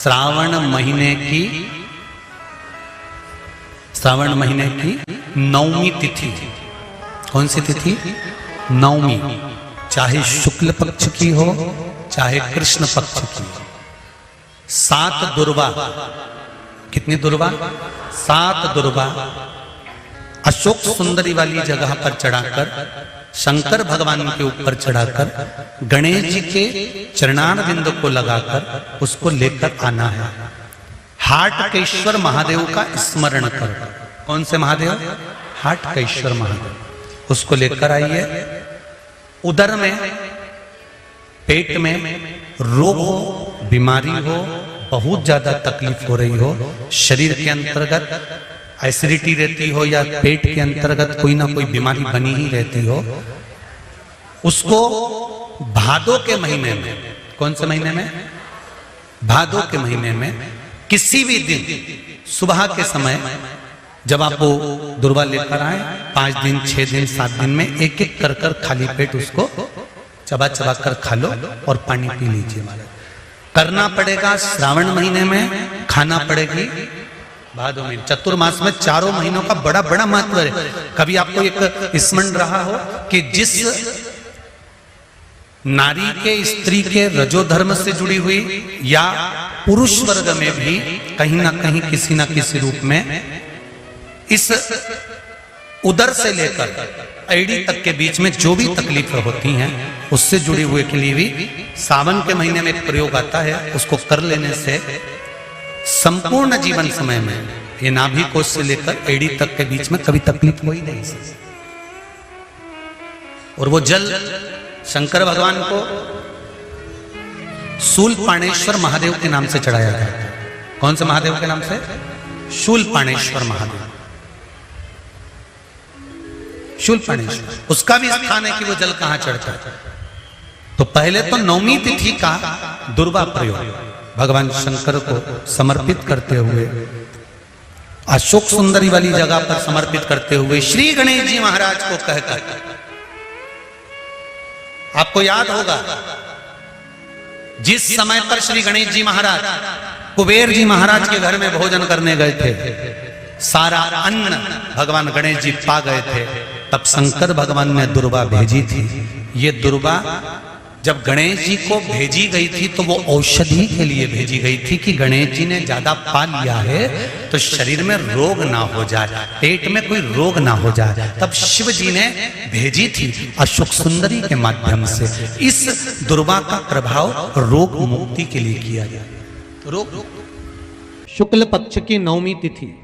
श्रावण महीने की नवमी तिथि। कौन सी तिथि? नवमी। चाहे शुक्ल पक्ष की हो चाहे कृष्ण पक्ष की हो। 7 दुर्वा। कितनी दुर्वा? 7 दुर्वा अशोक सुंदरी वाली जगह पर चढ़ाकर, शंकर भगवान के ऊपर चढ़ाकर, गणेश जी के चरणारविंद को लगाकर उसको लेकर आना है। हाटकेश्वर महादेव का स्मरण कर। कौन से महादेव? हाटकेश्वर महादेव। उसको लेकर आइए। उदर में, पेट में रोग हो, बीमारी हो, बहुत ज्यादा तकलीफ हो रही हो, शरीर के अंतर्गत एसिडिटी रहती हो या पेट के अंतर्गत कोई ना कोई बीमारी बनी ही रहती हो, उसको भादों के महीने में, कौन से महीने में? भादों के महीने में किसी भी दिन सुबह के समय जब आप वो दुर्वा लेकर आए, 5 दिन 6 दिन 7 दिन में एक एक कर कर खाली पेट उसको चबा चबा कर खा लो और पानी पी लीजिए। करना पड़ेगा श्रावण महीने में, खाना पड़ेगी भादों में। चतुर्मास में चारों महीनों का बड़ा बड़ा महत्व है। कभी आपको एक स्मरण रहा हो कि जिस नारी के, स्त्री के रजोधर्म से जुड़ी हुई या पुरुष वर्ग में भी कहीं ना कहीं किसी ना किसी रूप में इस उदर से लेकर एड़ी तक के बीच में जो भी तकलीफ होती हैं उससे जुड़े हुए के लिए भी सावन के महीने में एक प्रयोग आता है। उसको कर लेने से संपूर्ण जीवन समय में ये नाभि कोश से लेकर एड़ी तक के बीच में कभी तकलीफ हो ही नहीं सकती। और वो जल शंकर भगवान को शूलपाणेश्वर महादेव के नाम से चढ़ाया जाता है। कौन से महादेव के नाम से? शूलपाणेश्वर महादेव। शूलपाणेश्वर, उसका भी स्थान है कि वो जल कहां चढ़ता है। तो पहले तो नवमी तिथि का दुर्वा प्रयोग भगवान शंकर को समर्पित करते हुए, अशोक सुंदरी वाली जगह पर समर्पित करते हुए श्री गणेश जी महाराज को कहकर, आपको याद होगा जिस समय पर श्री गणेश जी महाराज कुबेर जी महाराज के घर में भोजन करने गए थे, सारा अन्न भगवान गणेश जी पा गए थे, तब शंकर भगवान ने दुर्वा भेजी थी। ये दुर्वा जब गणेश जी को भेजी गई थी तो वो औषधि के लिए भेजी गई थी कि गणेश जी ने ज्यादा पा लिया है तो शरीर में रोग ना हो जाए, पेट में कोई रोग ना हो जाए। तब शिव जी ने भेजी थी अशोक सुंदरी के माध्यम से। इस दुर्वा का प्रभाव रोग मुक्ति के लिए किया जाए। रोग शुक्ल पक्ष की नवमी तिथि,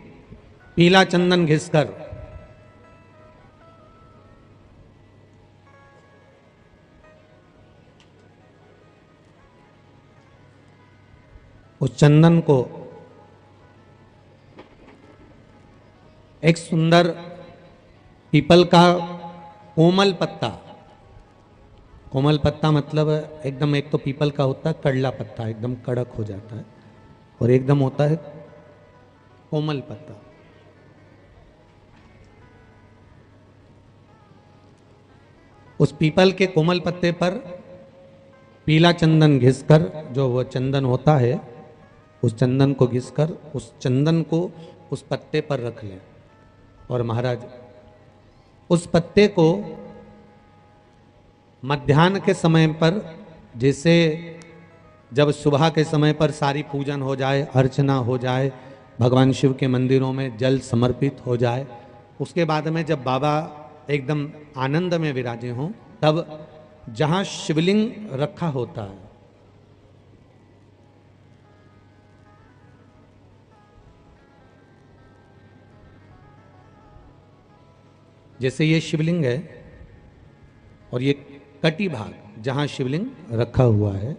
पीला चंदन घिसकर उस चंदन को एक सुंदर पीपल का कोमल पत्ता, कोमल पत्ता मतलब एकदम, एक तो पीपल का होता है कड़ला पत्ता, एकदम कड़क हो जाता है, और एकदम होता है कोमल पत्ता। उस पीपल के कोमल पत्ते पर पीला चंदन घिसकर, जो वो चंदन होता है, उस चंदन को घिसकर उस चंदन को उस पत्ते पर रख लें। और महाराज उस पत्ते को मध्याह्न के समय पर, जैसे जब सुबह के समय पर सारी पूजन हो जाए, अर्चना हो जाए, भगवान शिव के मंदिरों में जल समर्पित हो जाए, उसके बाद में जब बाबा एकदम आनंद में विराजे हों, तब जहां शिवलिंग रखा होता है, जैसे ये शिवलिंग है और ये कटी भाग जहां शिवलिंग रखा हुआ है,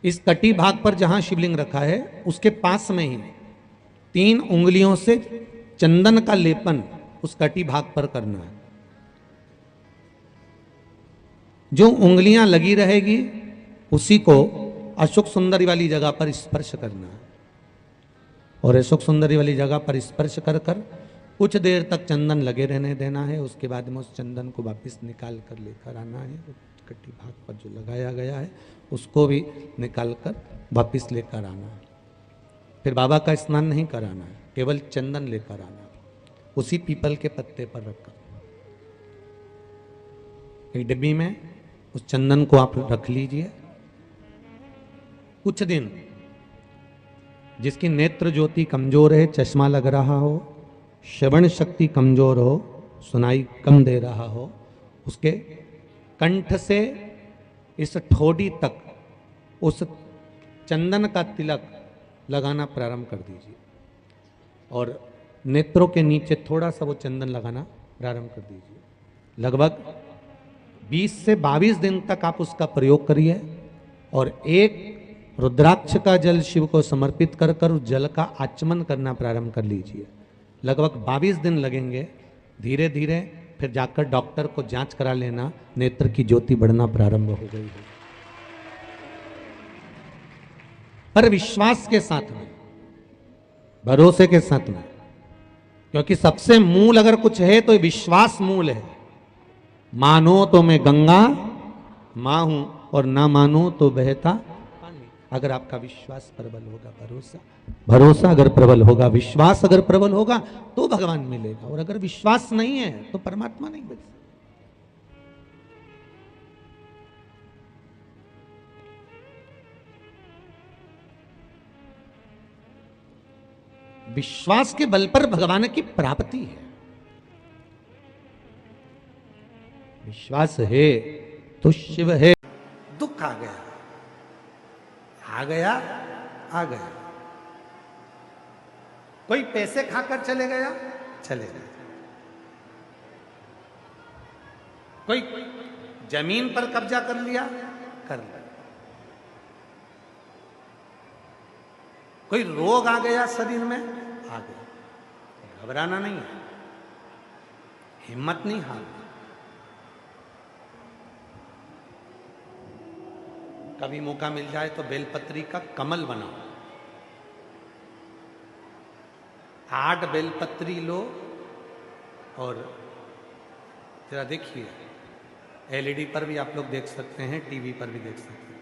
इस कटी भाग पर जहां शिवलिंग रखा है उसके पास में ही 3 उंगलियों से चंदन का लेपन उस कटी भाग पर करना है। जो उंगलियां लगी रहेगी उसी को अशोक सुंदरी वाली जगह पर स्पर्श करना है। और अशोक सुंदरी वाली जगह पर स्पर्श कर कर कुछ देर तक चंदन लगे रहने देना है। उसके बाद में उस चंदन को वापस निकाल कर लेकर आना है। कटी भाग पर जो लगाया गया है उसको भी निकाल कर वापस लेकर आना है। फिर बाबा का स्नान नहीं कराना है, केवल चंदन लेकर आना, उसी पीपल के पत्ते पर रखकर एक डिब्बी में उस चंदन को आप रख लीजिए। कुछ दिन जिसकी नेत्र ज्योति कमजोर है, चश्मा लग रहा हो, श्रवण शक्ति कमजोर हो, सुनाई कम दे रहा हो, उसके कंठ से इस ठोड़ी तक उस चंदन का तिलक लगाना प्रारंभ कर दीजिए और नेत्रों के नीचे थोड़ा सा वो चंदन लगाना प्रारंभ कर दीजिए। लगभग 20 से 22 दिन तक आप उसका प्रयोग करिए और एक रुद्राक्ष का जल शिव को समर्पित कर कर उस जल का आचमन करना प्रारंभ कर लीजिए। लगभग 22 दिन लगेंगे। धीरे धीरे फिर जाकर डॉक्टर को जांच करा लेना, नेत्र की ज्योति बढ़ना प्रारंभ हो गई है। पर विश्वास के साथ में, भरोसे के साथ में, क्योंकि सबसे मूल अगर कुछ है तो विश्वास मूल है। मानो तो मैं गंगा मां हूं और ना मानो तो बहता पानी। अगर आपका विश्वास प्रबल होगा, भरोसा अगर प्रबल होगा, विश्वास अगर प्रबल होगा तो भगवान मिलेगा, और अगर विश्वास नहीं है तो परमात्मा नहीं मिल सकता। विश्वास के बल पर भगवान की प्राप्ति है। विश्वास है तो शिव है। दुख आ गया, आ गया, आ गया। कोई पैसे खाकर चले गया, चले गए। कोई जमीन पर कब्जा कर लिया, कर लिया। कोई रोग आ गया शरीर में, आ गया। घबराना नहीं है, हिम्मत नहीं हारना। कभी मौका मिल जाए तो बेलपत्री का कमल बनाओ, 8 बेलपत्री लो और जरा देखिए, एलईडी पर भी आप लोग देख सकते हैं, टीवी पर भी देख सकते हैं।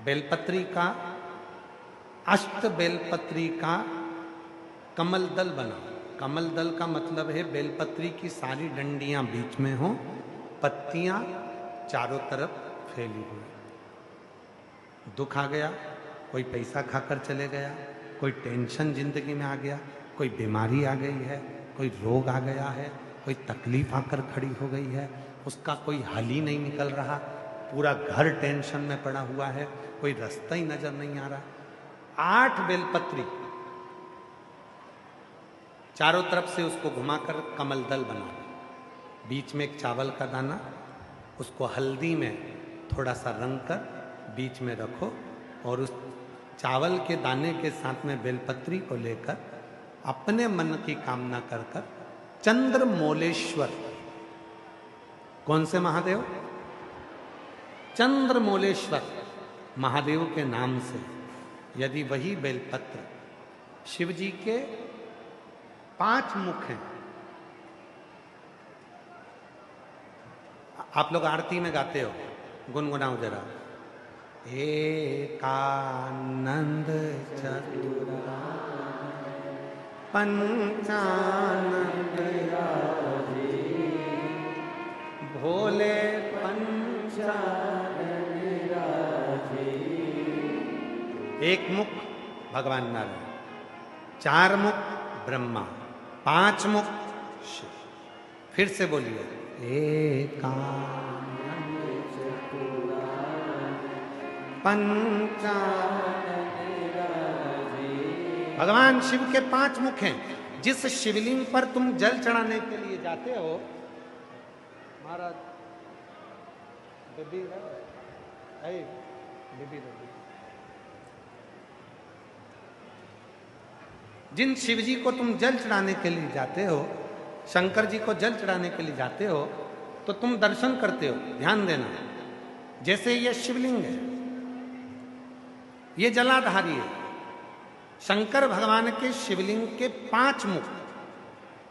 बेलपत्री का, अष्ट बेलपत्री का कमल दल बनाओ। कमल दल का मतलब है बेलपत्री की सारी डंडियां बीच में हो, पत्तियां चारों तरफ फैली हुई। दुख आ गया, कोई पैसा खाकर चले गया, कोई टेंशन जिंदगी में आ गया, कोई बीमारी आ गई है, कोई रोग आ गया है, कोई तकलीफ आकर खड़ी हो गई है, उसका कोई हल ही नहीं निकल रहा, पूरा घर टेंशन में पड़ा हुआ है, कोई रास्ता ही नजर नहीं आ रहा। 8 बेलपत्री चारों तरफ से उसको घुमाकर कमल दल बना दो। बीच में एक चावल का दाना, उसको हल्दी में थोड़ा सा रंग कर बीच में रखो और उस चावल के दाने के साथ में बेलपत्री को लेकर अपने मन की कामना कर कर चंद्रमौलेश्वर, कौन से महादेव? चंद्रमौलेश्वर महादेव के नाम से यदि वही बेलपत्र, शिव जी के 5 मुख हैं। आप लोग आरती में गाते हो, गुनगुनाओ जरा। एकानंद चतुरा पंचानंद भोले एक मुख भगवान नारायण, 4 मुख ब्रह्मा, 5 मुख शिव। फिर से बोलिए, एकानंद भगवान शिव के 5 मुख हैं। जिस शिवलिंग पर तुम जल चढ़ाने के लिए जाते हो, महाराज जिन शिव जी को तुम जल चढ़ाने के लिए जाते हो, शंकर जी को जल चढ़ाने के लिए जाते हो, तो तुम दर्शन करते हो। ध्यान देना, जैसे ये शिवलिंग है, ये जलाधारी है। शंकर भगवान के शिवलिंग के 5 मुख,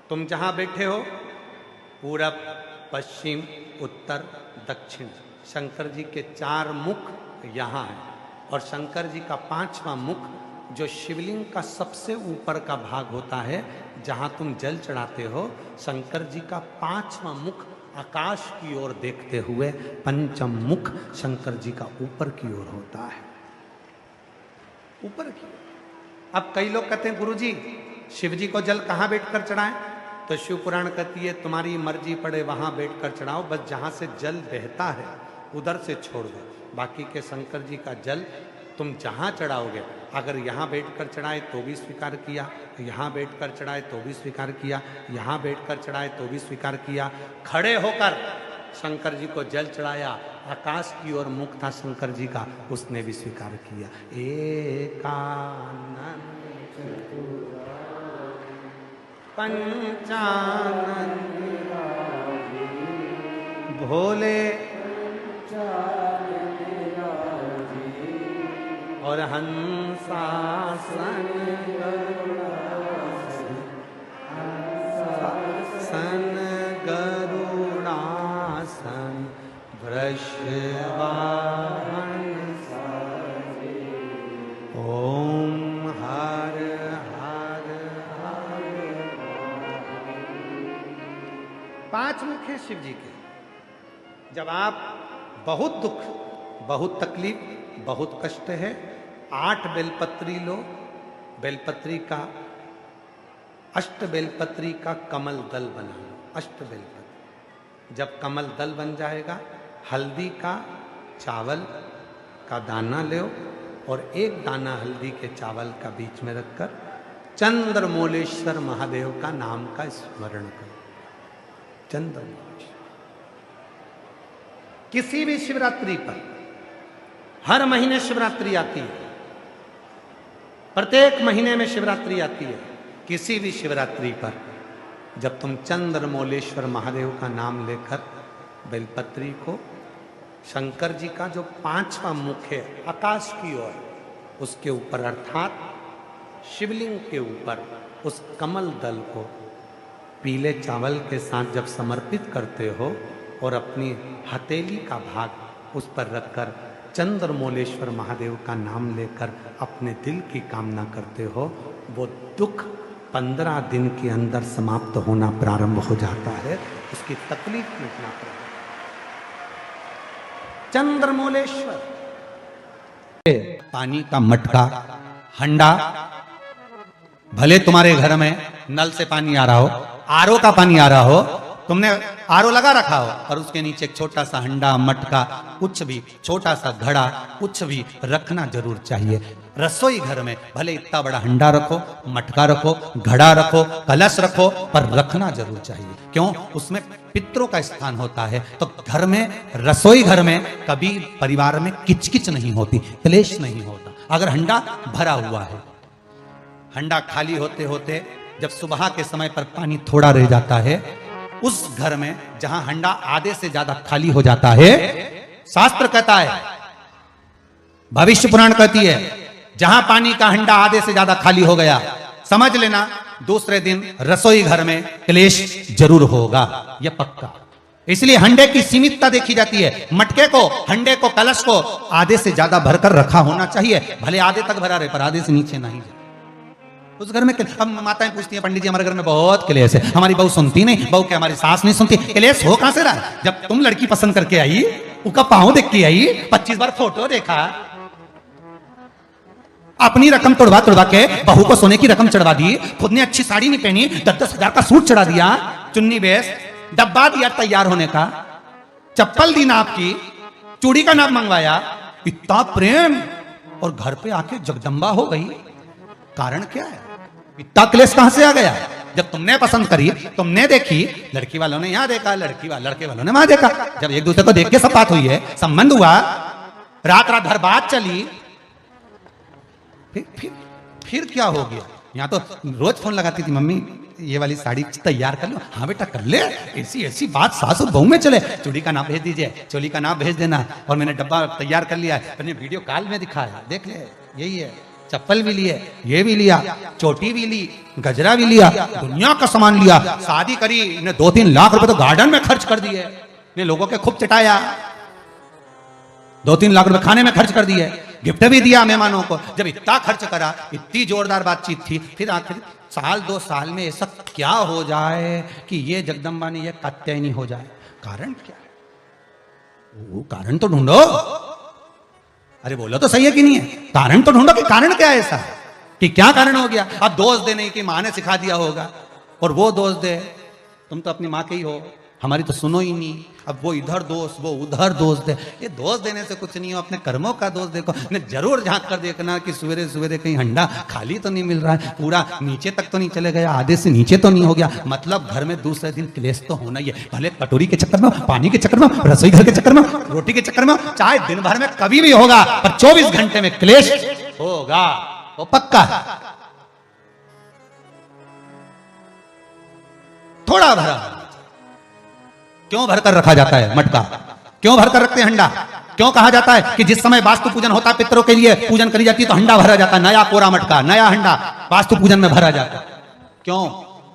तुम जहां बैठे हो, पूरब, पश्चिम, उत्तर, दक्षिण, शंकर जी के 4 मुख यहां हैं और शंकर जी का 5वां मुख जो शिवलिंग का सबसे ऊपर का भाग होता है, जहां तुम जल चढ़ाते हो, शंकर जी का 5वां मुख आकाश की ओर देखते हुए, पंचम मुख शंकर जी का ऊपर की ओर होता है, ऊपर की ओर। अब कई लोग कहते हैं गुरुजी शिव जी को जल कहाँ बैठकर चढ़ाएं? तो शिव पुराण कहती है तुम्हारी मर्जी पड़े वहां बैठकर चढ़ाओ, बस जहां से जल बहता है उधर से छोड़ दो। बाकी के शंकर जी का जल तुम जहां चढ़ाओगे, अगर यहाँ बैठकर चढ़ाए तो भी स्वीकार किया, यहाँ बैठकर चढ़ाए तो भी स्वीकार किया, यहाँ बैठकर चढ़ाए तो भी स्वीकार किया, खड़े होकर शंकर जी को जल चढ़ाया, आकाश की ओर मुख था शंकर जी का, उसने भी स्वीकार किया। एकानन पंचानन भोले और हंसासन गरुड़ासन वृषवाहन ओम हर हर हर। 5 मुख है शिव जी के। जब आप बहुत दुख, बहुत तकलीफ, बहुत कष्ट है, 8 बेलपत्री लो, बेलपत्री का, अष्ट बेलपत्री का कमल दल बना लो, अष्ट बेलपत्री। जब कमल दल बन जाएगा, हल्दी का चावल का दाना लो और 1 दाना हल्दी के चावल का बीच में रखकर चंद्रमौलेश्वर महादेव का नाम का स्मरण करो। चंद्रमौलेश्वर किसी भी शिवरात्रि पर, हर महीने शिवरात्रि आती है, प्रत्येक महीने में शिवरात्रि आती है, किसी भी शिवरात्रि पर जब तुम चंद्रमौलेश्वर महादेव का नाम लेकर बेलपत्री को, शंकर जी का जो 5वां मुख है आकाश की ओर, उसके ऊपर अर्थात शिवलिंग के ऊपर उस कमल दल को पीले चावल के साथ जब समर्पित करते हो और अपनी हथेली का भाग उस पर रखकर चंद्रमौलेश्वर महादेव का नाम लेकर अपने दिल की कामना करते हो, वो दुख 15 दिन के अंदर समाप्त होना प्रारंभ हो जाता है, उसकी तकलीफ मिटना प्रारंभ। चंद्रमौलेश्वर पानी का मटका, हंडा, भले तुम्हारे घर में नल से पानी आ रहा हो, आरओ का पानी आ रहा हो, तुमने आरओ लगा रखा हो और उसके नीचे एक छोटा सा हंडा, मटका, कुछ भी, छोटा सा घड़ा, कुछ भी रखना जरूर चाहिए। रसोई घर में भले इतना बड़ा हंडा रखो, मटका रखो, घड़ा रखो, कलश रखो, पर रखना जरूर चाहिए। क्यों? उसमें पितरों का स्थान होता है। तो घर में, रसोई घर में कभी परिवार में किचकिच नहीं होती, क्लेश नहीं होता। अगर हंडा भरा हुआ है, हंडा खाली होते होते जब सुबह के समय पर पानी थोड़ा रह जाता है, उस घर में जहां हंडा आधे से ज्यादा खाली हो जाता है, शास्त्र कहता है, भविष्य पुराण कहती है, जहां पानी का हंडा आधे से ज्यादा खाली हो गया, समझ लेना दूसरे दिन रसोई घर में क्लेश जरूर होगा, यह पक्का। इसलिए हंडे की सीमितता देखी जाती है। मटके को, हंडे को, कलश को आधे से ज्यादा भरकर रखा होना चाहिए, भले आधे तक भरा रहे पर आधे से नीचे नहीं जाए। उस घर में अब माताएं पूछती हैं, पंडित जी हमारे घर में बहुत क्लेश है, हमारी बहू सुनती नहीं, बहू के हमारी सास नहीं सुनती। क्लेश हो कहां से रहा? जब तुम लड़की पसंद करके आई, उसका पांव देख के आई, 25 बार फोटो देखा, अपनी रकम तोड़वा तोड़वा के बहू को सोने की रकम चढ़वा दी, खुद ने अच्छी साड़ी नहीं पहनी, 10-10 हजार का सूट चढ़ा दिया, चुन्नी बेस, डब्बा दिया तैयार होने का, चप्पल दी नाप की, चूड़ी का नाप मंगवाया, इतना प्रेम, और घर पे आके जगदम्बा हो गई। कारण क्या है? इतना क्लेश कहां से आ गया? जब तुमने पसंद करी, तुमने देखी, लड़की वालों ने यहां देखा, लड़के वालों ने वहां देखा, जब एक दूसरे को देख के सब बात हुई है, संबंध हुआ, रात रात भर बात चली, फिर क्या हो गया? यहाँ तो रोज फोन लगाती थी, मम्मी ये वाली साड़ी तैयार कर लो, हाँ बेटा कर ले, ऐसी ऐसी बात सास और बहू में चले, चूड़ी का नाप भेज दीजिए, चोली का नाप भेज देना, और मैंने डब्बा तैयार कर लिया, मैंने वीडियो कॉल में दिखाया, देख ले यही है, चप्पल भी लिए, ये भी लिया, चोटी भी ली, गजरा भी लिया, दुनिया का सामान लिया, शादी करी, इन्हें 2-3 लाख रुपए तो गार्डन में खर्च कर दिए, ने लोगों के खूब चटाया, 2-3 लाख रुपए खाने में खर्च कर दिए। गिफ्ट भी दिया मेहमानों को। जब इतना खर्च करा, इतनी जोरदार बातचीत थी, फिर आखिर साल 2 साल में ऐसा क्या हो जाए कि ये जगदम्बा ने ये कात्यायनी हो जाए? कारण क्या? वो कारण तो ढूंढो। अरे बोलो तो सही है कि नहीं है? कारण तो ढूंढो कि कारण क्या है ऐसा, कि क्या कारण हो गया। अब दोष दे नहीं कि माँ ने सिखा दिया होगा, और वो दोष दे, तुम तो अपनी माँ के ही हो, हमारी तो सुनो ही नहीं। अब वो इधर दोष, वो उधर दोष दे। ये दोष देने से कुछ नहीं हो, अपने कर्मों का दोष देखो। ने जरूर झांक कर देखना कि सवेरे सवेरे कहीं हंडा खाली तो नहीं मिल रहा है, पूरा नीचे तक तो नहीं चले गया, आधे से नीचे तो नहीं हो गया। मतलब घर में दूसरे दिन क्लेश तो होना ही है, भले कटोरी के चक्कर में, पानी के चक्कर में, रसोई घर के चक्कर में, रोटी के चक्कर में, चाहे दिन भर में कभी भी होगा, पर 24 घंटे में क्लेश होगा, वो पक्का है। थोड़ा भरा क्यों भरकर रखा जाता है मटका? क्यों भरकर रखते हैं हंडा? क्यों कहा जाता है कि जिस समय वास्तु पूजन होता है, पितरों के लिए पूजन करी जाती है, तो हंडा भरा जाता है, नया कोरा मटका, नया हंडा वास्तु पूजन में भरा जाता है। क्यों?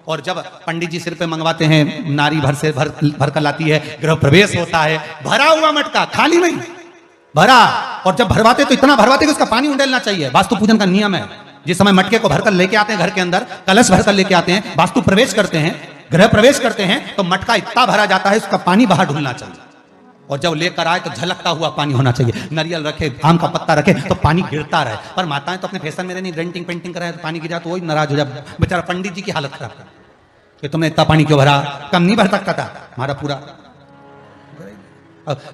और जब पंडित जी सिर पे मंगवाते हैं, नारी भर कर लाती है, गृह प्रवेश होता है, भरा हुआ मटका, खाली नहीं भरा। और जब भरवाते तो इतना भरवाते कि उसका पानी उंडेलना चाहिए। वास्तु पूजन का नियम है, जिस समय मटके को भरकर लेके आते हैं घर के अंदर, कलश भरकर लेके आते हैं, वास्तु प्रवेश करते हैं, गृह प्रवेश करते हैं, तो मटका इतना भरा जाता है, उसका पानी बाहर ढुलना चाहिए। और जब लेकर आए तो झलकता हुआ पानी होना चाहिए। नारियल रखे, आम का पत्ता रखे तो पानी गिरता रहे। पर माताएं तो अपने फैशन में नहीं, डेंटिंग पेंटिंग कराए तो पानी गिरा तो वही नाराज हो जाए, बेचारा पंडित जी की हालत खराब कर कि तुमने इतना पानी क्यों भरा, कम नहीं भर सकता था हमारा पूरा।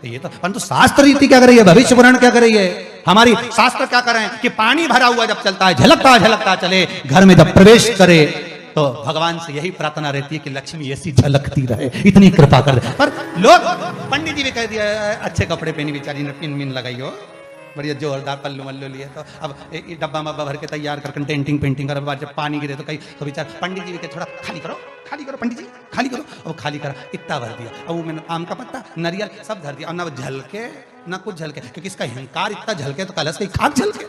ये तो परंतु शास्त्र रीति क्या कर रही है, भविष्य पुराण क्या कर रही है, हमारी शास्त्र क्या कर रहे हैं कि पानी भरा हुआ जब चलता है, झलकता झलकता चले, घर में जब प्रवेश करे तो भगवान से यही प्रार्थना रहती है कि लक्ष्मी ऐसी झलकती रहे, इतनी कृपा कर दे। पर लोग, पंडित जी भी कह दिया अच्छे कपड़े पहनी बेचारी ने, पिन मिन लगाई हो, बढ़िया जोरदार पल्लू मल्लू लिए, तो अब डब्बा मब्बा भर के तैयार कर, डेंटिंग पेंटिंग कर, जब पानी गिरे तो कहीं तो बेचारा पंडित जी भी कहे थोड़ा खाली करो पंडित जी, खाली करो। और खाली करा, इतना भर दिया। अब वो मैंने आम का पत्ता, नारियल सब धर दिया, और ना झलके ना कुछ झलके, क्योंकि इसका अहंकार इतना झलके तो कलश की खाक झलके।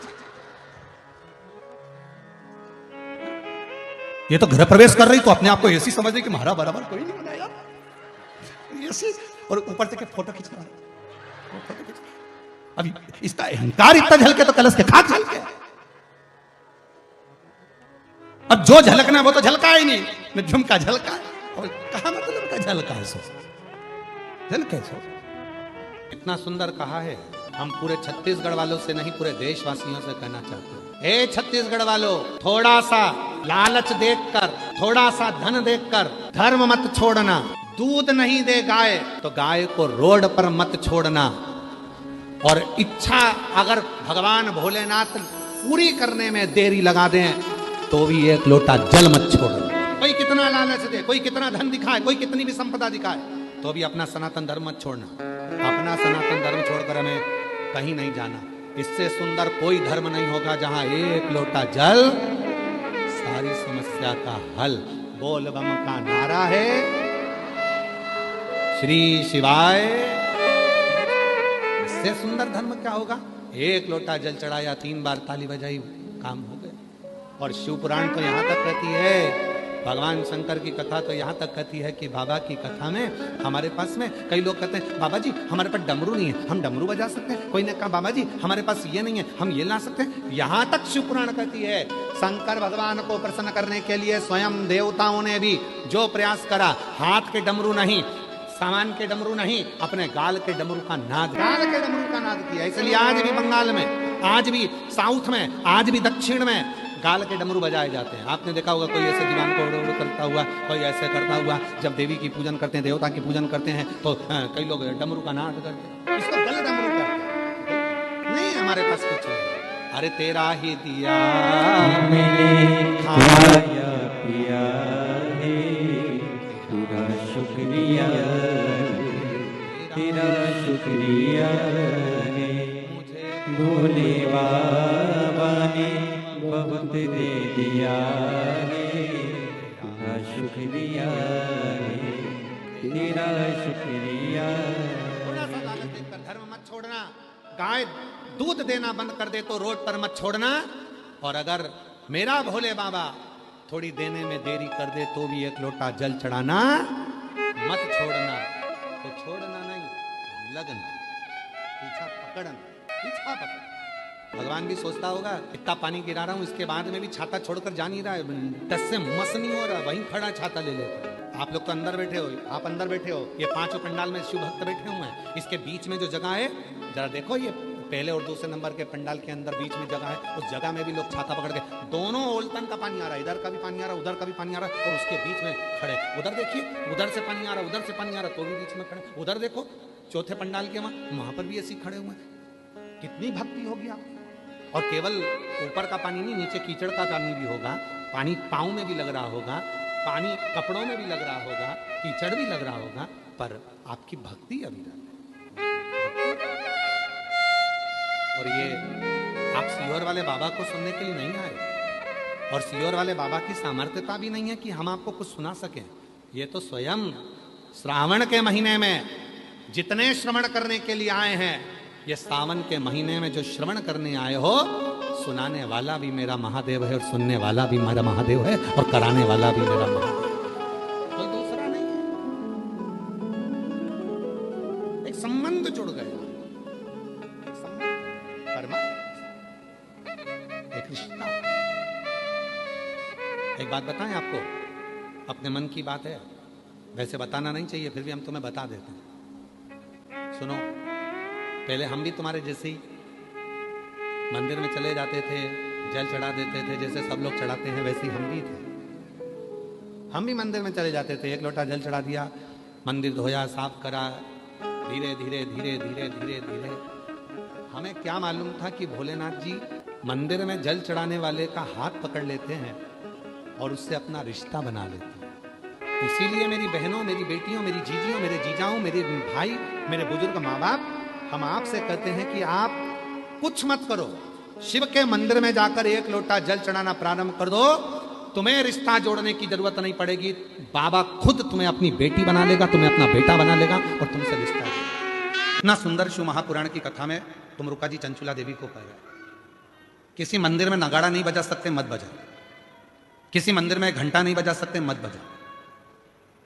ये तो गृह प्रवेश कर रही तो अपने आप को ऐसी समझ रही कि हमारा बराबर कोई नहीं बनाया ऐसी, और ऊपर से फोटो खींचना, अभी इसका अहंकार इतना झलके तो कलश के खाक झलके। अब जो झलकना वो तो झलका ही नहीं, न झुमका झलका, और कहा मतलब का झलका है, सो झलके सो। इतना सुंदर कहा है, हम पूरे छत्तीसगढ़ वालों से नहीं, पूरे देशवासियों से कहना चाहते हैं, हे छत्तीसगढ़ वालों, थोड़ा सा लालच देखकर, थोड़ा सा धन देखकर धर्म मत छोड़ना। दूध नहीं दे गाय तो गाय को रोड पर मत छोड़ना। और इच्छा अगर भगवान भोलेनाथ पूरी करने में देरी लगा दें तो भी एक लोटा जल मत छोड़ना। कोई कितना लालच दे, कोई कितना धन दिखाए, कोई कितनी भी संपदा दिखाए, तो भी अपना सनातन धर्म मत छोड़ना। अपना सनातन धर्म छोड़कर हमें कहीं नहीं जाना। इससे सुंदर कोई धर्म नहीं होगा जहां एक लोटा जल सारी समस्या का हल। बोल बम का नारा है, श्री शिवाय। इससे सुंदर धर्म क्या होगा? एक लोटा जल चढ़ाया, 3 बार ताली बजाई, काम हो गए। और शिव पुराण तो यहां तक कहती है, भगवान शंकर की कथा तो यहाँ तक कहती है कि बाबा की कथा में हमारे पास में कई लोग कहते हैं बाबा जी हमारे पास डमरू नहीं है, हम डमरू बजा सकते हैं। कोई ने कहा बाबा जी हमारे पास ये नहीं है, हम ये ला सकते हैं। यहाँ तक शिव पुराण कहती है शंकर भगवान को प्रसन्न करने के लिए स्वयं देवताओं ने भी जो प्रयास करा, हाथ के डमरू नहीं, सामान के डमरू नहीं, अपने गाल के डमरू का नाद, गाल के डमरू का नाद किया। इसलिए आज भी बंगाल में, आज भी साउथ में, आज भी दक्षिण में गाल के डमरू बजाए जाते हैं। आपने देखा होगा कोई ऐसे दीवान को उड़ करता हुआ, कोई ऐसे करता हुआ। जब देवी की पूजन करते हैं, देवता की पूजन करते हैं, तो कई लोग डमरू का नाद करते हैं। इसको गल डमरू करते हैं। नहीं, हमारे पास कुछ है। अरे तेरा ही दिया मैंने खाया पिया है, पूरा शुक्रिया, तेरा शुक्रिया है, भोले बाबा ने बहुत दे दिया है, तेरा शुक्रिया है, तेरा शुक्रिया। थोड़ा सा लालच देखकर धर्म मत छोड़ना। गाय दूध देना बंद कर दे तो रोड पर मत छोड़ना। और अगर मेरा भोले बाबा थोड़ी देने में देरी कर दे तो भी एक लोटा जल चढ़ाना मत छोड़ना। तो छोड़ना नहीं, लगना, पीछा पकड़ना, पीछा पकड़। भगवान भी सोचता होगा इतना पानी गिरा रहा हूँ, इसके बाद में भी छाता छोड़कर जा नहीं रहा है, टस से मस नहीं हो रहा, वहीं खड़ा छाता ले लेता। आप लोग तो अंदर बैठे हो, आप अंदर बैठे हो, ये पांचों पंडाल में शिव भक्त बैठे हुए हैं, इसके बीच में जो जगह है जरा देखो, ये पहले और दूसरे नंबर के पंडाल के अंदर बीच में जगह है, उस जगह में भी लोग छाता पकड़ के, दोनों ओलतन का पानी आ रहा है, इधर का भी पानी आ रहा है, उधर का भी पानी आ रहा है, और उसके बीच में खड़े, उधर देखिए उधर से पानी आ रहा है, उधर से पानी आ रहा है, तो भी बीच में खड़े, उधर देखो चौथे पंडाल के वहां पर भी ऐसे खड़े हुए हैं। कितनी भक्ति होगी आप। और केवल ऊपर का पानी नहीं, नीचे कीचड़ का पानी भी होगा, पानी पाँव में भी लग रहा होगा, पानी कपड़ों में भी लग रहा होगा, कीचड़ भी लग रहा होगा, पर आपकी भक्ति अविरल है। और ये आप सीहोर वाले बाबा को सुनने के लिए नहीं आए, और सीहोर वाले बाबा की सामर्थ्यता भी नहीं है कि हम आपको कुछ सुना सकें। ये तो स्वयं श्रावण के महीने में जितने श्रवण करने के लिए आए हैं, ये सावन के महीने में जो श्रवण करने आए हो, सुनाने वाला भी मेरा महादेव है, और सुनने वाला भी मेरा महादेव है, और कराने वाला भी मेरा महादेव है, कोई दूसरा नहीं है। एक संबंध जुड़ गया, एक संबंध, परमात्मा, एक रिश्ता। एक बात बताएं आपको, अपने मन की बात है, वैसे बताना नहीं चाहिए, फिर भी हम तुम्हें बता देते हैं। सुनो, पहले हम भी तुम्हारे जैसे ही मंदिर में चले जाते थे, जल चढ़ा देते थे, जैसे सब लोग चढ़ाते हैं वैसे ही हम भी थे। हम भी मंदिर में चले जाते थे, एक लोटा जल चढ़ा दिया, मंदिर धोया, साफ करा, धीरे धीरे धीरे धीरे धीरे धीरे। हमें क्या मालूम था कि भोलेनाथ जी मंदिर में जल चढ़ाने वाले का हाथ पकड़ लेते हैं और उससे अपना रिश्ता बना लेते हैं। इसीलिए मेरी बहनों, मेरी बेटियों, मेरी जीजियों, मेरे जीजाओं, मेरे भाई, मेरे बुजुर्ग माँ बाप, हम आपसे कहते हैं कि आप कुछ मत करो, शिव के मंदिर में जाकर एक लोटा जल चढ़ाना प्रारंभ कर दो, तुम्हें रिश्ता जोड़ने की जरूरत नहीं पड़ेगी। बाबा खुद तुम्हें अपनी बेटी बना लेगा, तुम्हें अपना बेटा बना लेगा, और तुमसे रिश्ता। इतना सुंदर शिव महापुराण की कथा में तुम रुका जी चंचुला देवी को कह रहे, किसी मंदिर में नगाड़ा नहीं बजा सकते, मत बजा। किसी मंदिर में घंटा नहीं बजा सकते, मत बजा।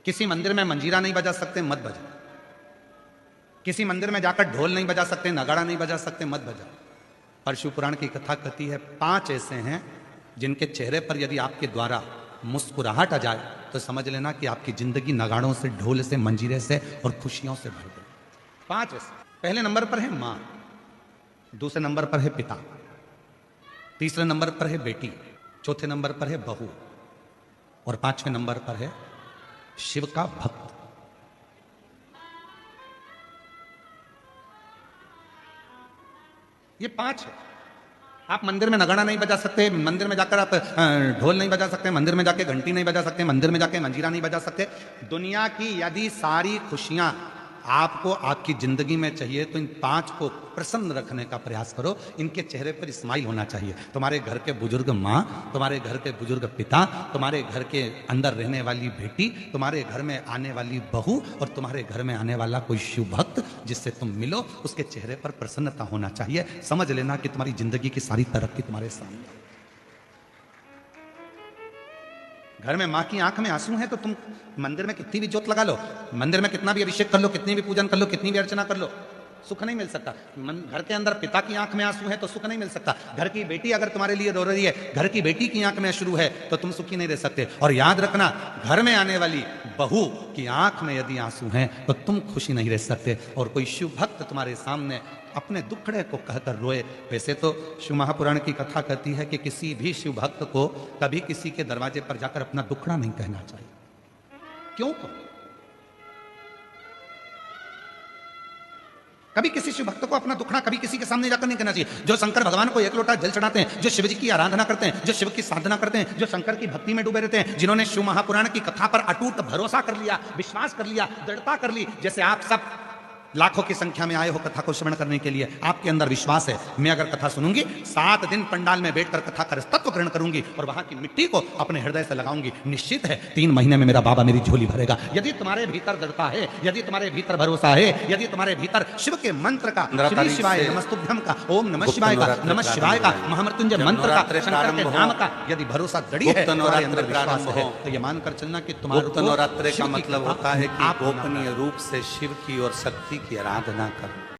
किसी मंदिर में मंजीरा नहीं बजा सकते, मत बजा। किसी मंदिर में जाकर ढोल नहीं बजा सकते, नगाड़ा नहीं बजा सकते, मत बजा। पर शिव पुराण की कथा कहती है 5 ऐसे हैं जिनके चेहरे पर यदि आपके द्वारा मुस्कुराहट आ जाए तो समझ लेना कि आपकी जिंदगी नगाड़ों से, ढोल से, मंजीरे से और खुशियों से भर गई। 5 ऐसे। पहले नंबर पर है माँ, दूसरे नंबर पर है पिता, तीसरे नंबर पर है बेटी, चौथे नंबर पर है बहू, और 5वें नंबर पर है शिव का भक्त। ये 5 है। आप मंदिर में नगाड़ा नहीं बजा सकते, मंदिर में जाकर आप ढोल नहीं बजा सकते, मंदिर में जाके घंटी नहीं बजा सकते, मंदिर में जाके मंजीरा नहीं बजा सकते। दुनिया की यदि सारी खुशियां आपको आपकी जिंदगी में चाहिए तो इन 5 को प्रसन्न रखने का प्रयास करो। इनके चेहरे पर स्माइल होना चाहिए। तुम्हारे घर के बुजुर्ग माँ, तुम्हारे घर के बुजुर्ग पिता, तुम्हारे घर के अंदर रहने वाली बेटी, तुम्हारे घर में आने वाली बहू, और तुम्हारे घर में आने वाला कोई शिव भक्त जिससे तुम मिलो, उसके चेहरे पर प्रसन्नता होना चाहिए। समझ लेना कि तुम्हारी जिंदगी की सारी तरक्की तुम्हारे सामने। घर में माँ की आंख में आंसू है तो तुम मंदिर में कितनी भी जोत लगा लो, मंदिर में कितना भी अभिषेक कर लो, कितनी भी पूजन कर लो, कितनी भी अर्चना कर लो, सुख नहीं मिल सकता। घर के अंदर पिता की आंख में आंसू है तो सुख नहीं मिल सकता। घर की बेटी अगर तुम्हारे लिए रो रही है, घर की बेटी की आंख में अश्रु है तो तुम सुखी नहीं रह सकते। और याद रखना, घर में आने वाली बहू की आंख में यदि आंसू हैं तो तुम खुशी नहीं रह सकते। और कोई शिव भक्त तुम्हारे सामने अपने दुखड़े को कहकर रोए। वैसे तो शिव महापुराण की कथा कहती है कि किसी भी शिव भक्त को कभी किसी के दरवाजे पर जाकर अपना दुखड़ा नहीं कहना चाहिए। क्यों? कभी किसी शिव भक्त को अपना दुखड़ा कभी किसी के सामने जाकर नहीं कहना चाहिए। जो शंकर भगवान को एक लोटा जल चढ़ाते हैं, जो शिव जी की आराधना करते हैं, जो शिव की साधना करते हैं, जो शंकर की भक्ति में डूबे रहते हैं, जिन्होंने शिव महापुराण की कथा पर अटूट भरोसा कर लिया, विश्वास कर लिया, दृढ़ता कर ली, जैसे आप सब लाखों की संख्या में आए हो कथा को श्रवण करने के लिए, आपके अंदर विश्वास है मैं अगर कथा सुनूंगी, 7 दिन पंडाल में बैठकर कथा का तत्व ग्रहण करूंगी और वहां की मिट्टी को अपने हृदय से लगाऊंगी, निश्चित है 3 महीने में मेरा बाबा मेरी झोली भरेगा। यदि तुम्हारे भीतर दृढ़ता है, यदि तुम्हारे भीतर भरोसा है, यदि तुम्हारे भीतर शिव के मंत्र का, श्री शिवाय नमस्तुभ्यम का, ओम नमः शिवाय का, नमः शिवाय का, महामृत्युंजय मंत्र का, शंकर के नाम का यदि भरोसा दृढ़ है, तुम्हारे अंदर विश्वास है, तो ये मानकर चलना कि तुम्हारा नवरात्रि का मतलब होता है कि गोपनीय रूप से शिव की और शक्ति की आराधना करना।